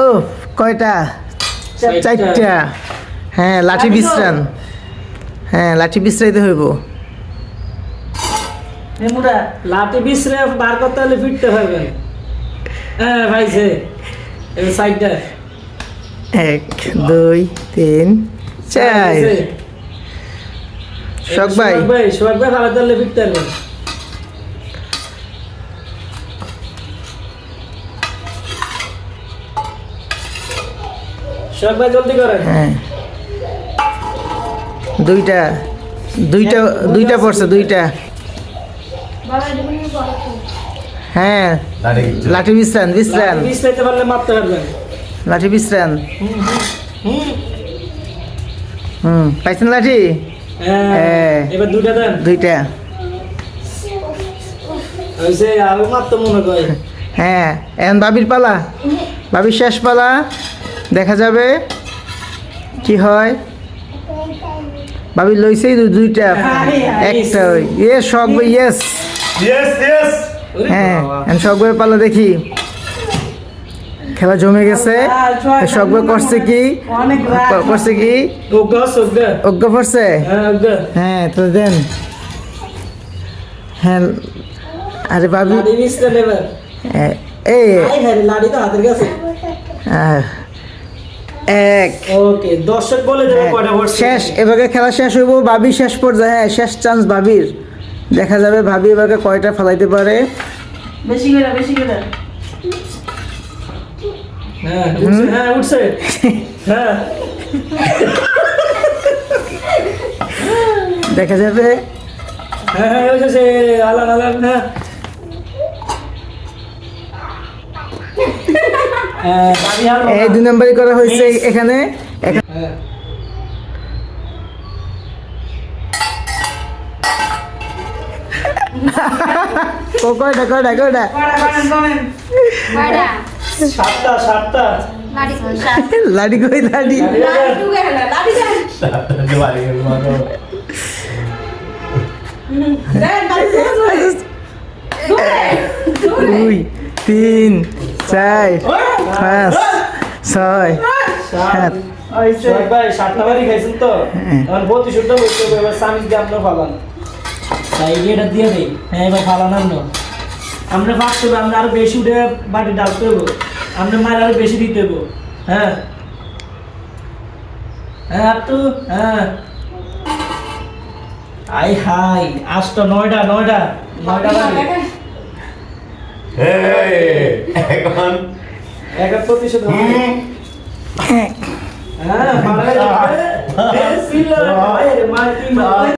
ও কয়টা? চারটা। হ্যাঁ লাঠি বিশ্রান, হ্যাঁ লাঠি বিশ্রাইতে হইব। লাঠি বিছরে বার করতে হলে ফিরতে পারবেন। হ্যাঁ ভাইছে এবার সাইডটা 1 2 3 4। শখ ভাই সোহাগ ভাই ভালো তাহলে ফিরতে পারবেন। সোহাগ ভাই জলদি করেন। হ্যাঁ দুইটা দুইটা দুইটা পড়ছে, দুইটা। হ্যাঁ লাঠি বিশ্রান বিশ্রান, বিছরাইতে পারলে মারতে পারবেন। লাঠি বিশ্রান। পাইছেন লাঠি? হ্যাঁ এবার দুইটা দেন। দুইটা। হইছে আরো মারতে মনে করে। হ্যাঁ এখন বাবির পালা, বাবির শেষ পালা, দেখা যাবে কি হয়। বাবি লইছেই দুইটা, একটা ইয়েস শখ ভাই, ইয়েস ইয়েস। হ্যাঁ এখন শখ ভাইয়ের পালা দেখি। খেলা জমে গেছে। শখ ভাই করছে কি, করছে কি অজ্ঞ পড়ছে। হ্যাঁ তো দেন। হ্যাঁ আরে বাবি এই লাড়ি তো হাতের কাছে। এক। ওকে দর্শক বলে দেবে কয়টা পড়ছে। শেষ, এবারে খেলা শেষ হইব। ভাবি শেষ পর্যায়ে, হ্যাঁ শেষ চান্স ভাবির। দেখা যাবে ভাবি এবারে কয়টা ফেলাইতে পারে। বেশি করে বেশি করে। হ্যাঁ উঠছে, হ্যাঁ উঠছে। হ্যাঁ দেখা যাবে। হ্যাঁ হ্যাঁ হইছে আলান আলান। হ্যাঁ বাড়ি হাল এই 2 নম্বরই করা হয়েছে এখানে। হ্যাঁ কয়টা কয়টা কয়টা? সাতটা লাডি কই লাডি? দুই 3 4 5 6 7। সোহাগ ভাই 7 নাম্বারই খাইছেন তো। এখন 32টা হইছে, এবার সামিজ দিয়ে আমরা ফালান। তাই এটা দিয়ে দেই। হ্যাঁ এবার ফালান আমরা ফাঁকতে হবে, আমরা আরো বেশি উঠে বাটি ডালতে হবে, আমরা মায়ের আরো বেশি দিতে হবে। হ্যাঁ হ্যাঁ তো হ্যাঁ আই হাই আজটা 9টা লাগে। এখন এক প্রতিশোধ হবে। হ্যাঁ মারা যাবে। সিল মার কি মার